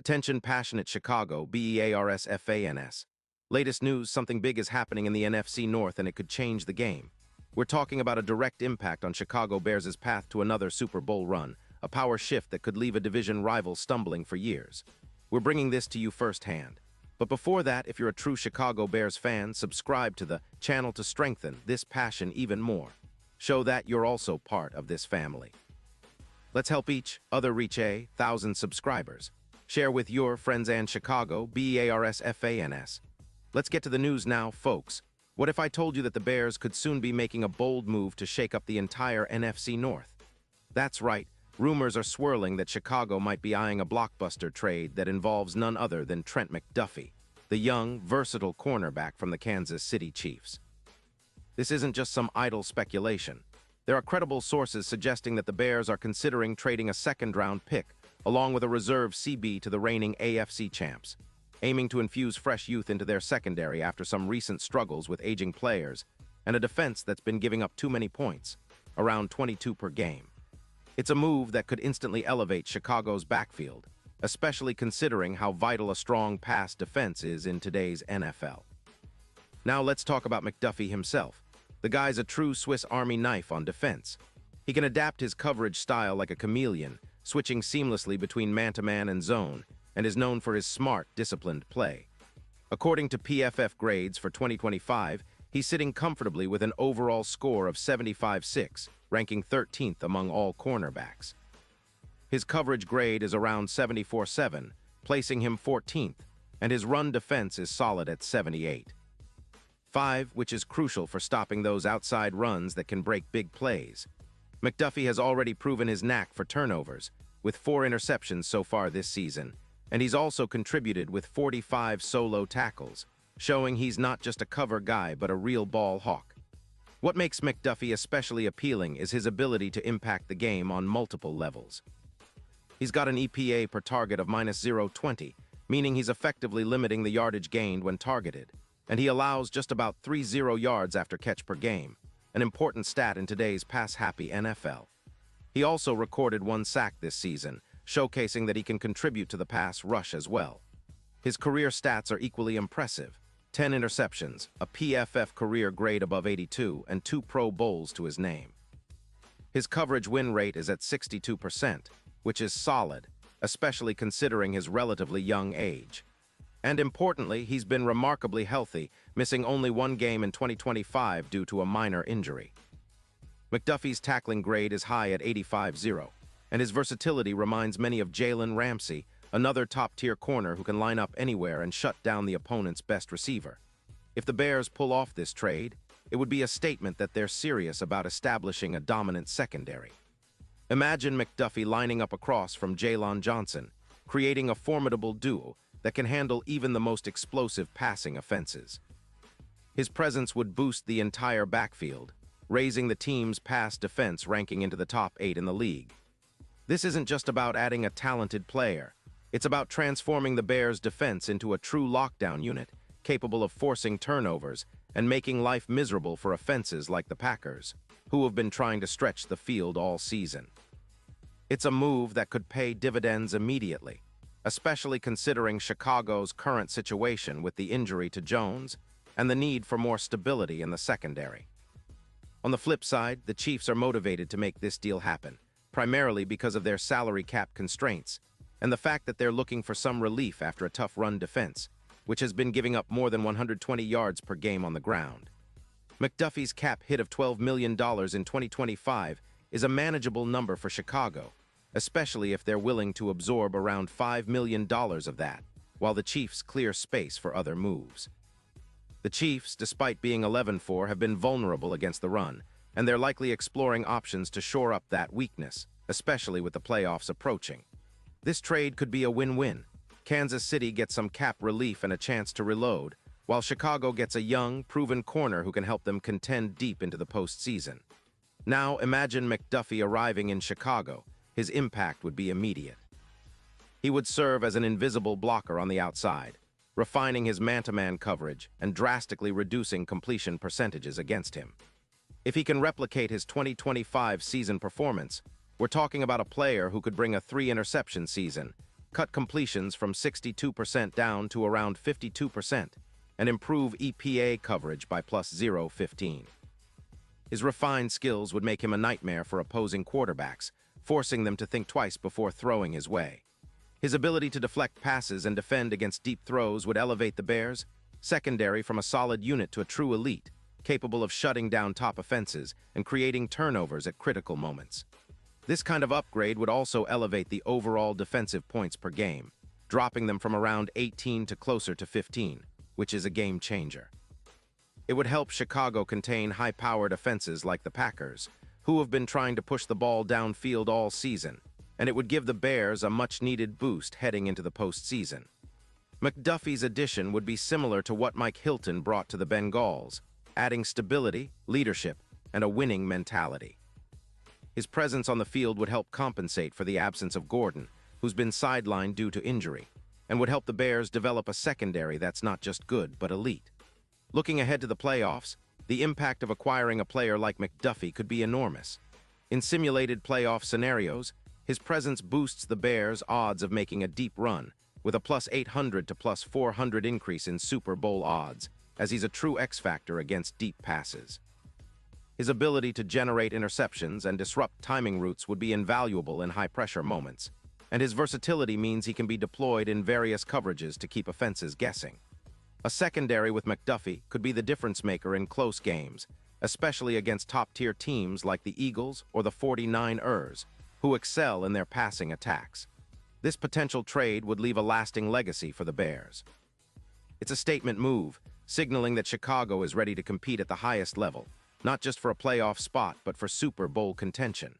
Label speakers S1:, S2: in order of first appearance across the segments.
S1: Attention passionate Chicago, Bears fans. Latest news, something big is happening in the NFC North and it could change the game. We're talking about a direct impact on Chicago Bears' path to another Super Bowl run, a power shift that could leave a division rival stumbling for years. We're bringing this to you firsthand. But before that, if you're a true Chicago Bears fan, subscribe to the channel to strengthen this passion even more. Show that you're also part of this family. Let's help each other reach 1,000 subscribers. Share with your friends and Chicago, Bears fans. Let's get to the news now, folks. What if I told you that the Bears could soon be making a bold move to shake up the entire NFC North? That's right. Rumors are swirling that Chicago might be eyeing a blockbuster trade that involves none other than Trent McDuffie, the young, versatile cornerback from the Kansas City Chiefs. This isn't just some idle speculation. There are credible sources suggesting that the Bears are considering trading a second-round pick, along with a reserve CB to the reigning AFC champs, aiming to infuse fresh youth into their secondary after some recent struggles with aging players and a defense that's been giving up too many points, around 22 per game. It's a move that could instantly elevate Chicago's backfield, especially considering how vital a strong pass defense is in today's NFL. Now let's talk about McDuffie himself. The guy's a true Swiss Army knife on defense. He can adapt his coverage style like a chameleon, switching seamlessly between man-to-man and zone, and is known for his smart, disciplined play. According to PFF grades for 2025, he's sitting comfortably with an overall score of 75.6, ranking 13th among all cornerbacks. His coverage grade is around 74.7, placing him 14th, and his run defense is solid at 78.5, which is crucial for stopping those outside runs that can break big plays. McDuffie has already proven his knack for turnovers, with 4 interceptions so far this season, and he's also contributed with 45 solo tackles, showing he's not just a cover guy but a real ball hawk. What makes McDuffie especially appealing is his ability to impact the game on multiple levels. He's got an EPA per target of -0.20, meaning he's effectively limiting the yardage gained when targeted, and he allows just about 30 yards after catch per game, an important stat in today's pass-happy NFL. He also recorded 1 sack this season, showcasing that he can contribute to the pass rush as well. His career stats are equally impressive: 10 interceptions, a PFF career grade above 82, and 2 Pro Bowls to his name. His coverage win rate is at 62%, which is solid, especially considering his relatively young age. And importantly, he's been remarkably healthy, missing only 1 game in 2025 due to a minor injury. McDuffie's tackling grade is high at 85.0, and his versatility reminds many of Jalen Ramsey, another top-tier corner who can line up anywhere and shut down the opponent's best receiver. If the Bears pull off this trade, it would be a statement that they're serious about establishing a dominant secondary. Imagine McDuffie lining up across from Jalen Johnson, creating a formidable duo that can handle even the most explosive passing offenses. His presence would boost the entire backfield, raising the team's pass defense ranking into the top 8 in the league. This isn't just about adding a talented player. It's about transforming the Bears' defense into a true lockdown unit, capable of forcing turnovers and making life miserable for offenses like the Packers, who have been trying to stretch the field all season. It's a move that could pay dividends immediately, especially considering Chicago's current situation with the injury to Jones and the need for more stability in the secondary. On the flip side, the Chiefs are motivated to make this deal happen, primarily because of their salary cap constraints and the fact that they're looking for some relief after a tough run defense, which has been giving up more than 120 yards per game on the ground. McDuffie's cap hit of $12 million in 2025 is a manageable number for Chicago, especially if they're willing to absorb around $5 million of that, while the Chiefs clear space for other moves. The Chiefs, despite being 11-4, have been vulnerable against the run, and they're likely exploring options to shore up that weakness, especially with the playoffs approaching. This trade could be a win-win. Kansas City gets some cap relief and a chance to reload, while Chicago gets a young, proven corner who can help them contend deep into the postseason. Now imagine McDuffie arriving in Chicago. His impact would be immediate. He would serve as an invisible blocker on the outside, refining his man-to-man coverage and drastically reducing completion percentages against him. If he can replicate his 2025 season performance, we're talking about a player who could bring a 3-interception season, cut completions from 62% down to around 52%, and improve EPA coverage by plus 0.15. His refined skills would make him a nightmare for opposing quarterbacks, forcing them to think twice before throwing his way. His ability to deflect passes and defend against deep throws would elevate the Bears, secondary from a solid unit to a true elite, capable of shutting down top offenses and creating turnovers at critical moments. This kind of upgrade would also elevate the overall defensive points per game, dropping them from around 18 to closer to 15, which is a game changer. It would help Chicago contain high-powered offenses like the Packers, who have been trying to push the ball downfield all season, and it would give the Bears a much-needed boost heading into the postseason. McDuffie's addition would be similar to what Mike Hilton brought to the Bengals, adding stability, leadership, and a winning mentality. His presence on the field would help compensate for the absence of Gordon, who's been sidelined due to injury, and would help the Bears develop a secondary that's not just good, but elite. Looking ahead to the playoffs, the impact of acquiring a player like McDuffie could be enormous. In simulated playoff scenarios, his presence boosts the Bears' odds of making a deep run, with a plus 800 to plus 400 increase in Super Bowl odds, as he's a true X-factor against deep passes. His ability to generate interceptions and disrupt timing routes would be invaluable in high-pressure moments, and his versatility means he can be deployed in various coverages to keep offenses guessing. A secondary with McDuffie could be the difference-maker in close games, especially against top-tier teams like the Eagles or the 49ers, who excel in their passing attacks. This potential trade would leave a lasting legacy for the Bears. It's a statement move, signaling that Chicago is ready to compete at the highest level, not just for a playoff spot, but for Super Bowl contention.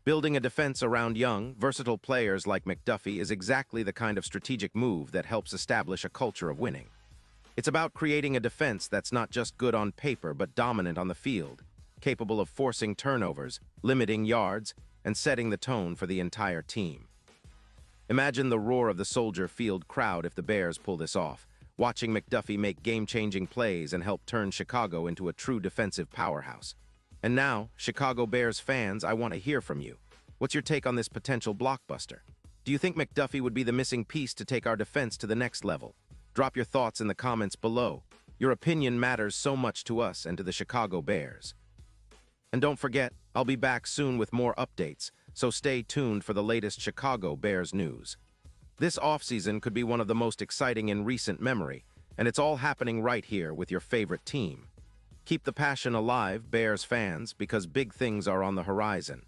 S1: Building a defense around young, versatile players like McDuffie is exactly the kind of strategic move that helps establish a culture of winning. It's about creating a defense that's not just good on paper, but dominant on the field, capable of forcing turnovers, limiting yards, and setting the tone for the entire team. Imagine the roar of the Soldier Field crowd if the Bears pull this off, watching McDuffie make game-changing plays and help turn Chicago into a true defensive powerhouse. And now, Chicago Bears fans, I want to hear from you. What's your take on this potential blockbuster? Do you think McDuffie would be the missing piece to take our defense to the next level? Drop your thoughts in the comments below. Your opinion matters so much to us and to the Chicago Bears. And don't forget, I'll be back soon with more updates, so stay tuned for the latest Chicago Bears news. This offseason could be one of the most exciting in recent memory, and it's all happening right here with your favorite team. Keep the passion alive, Bears fans, because big things are on the horizon.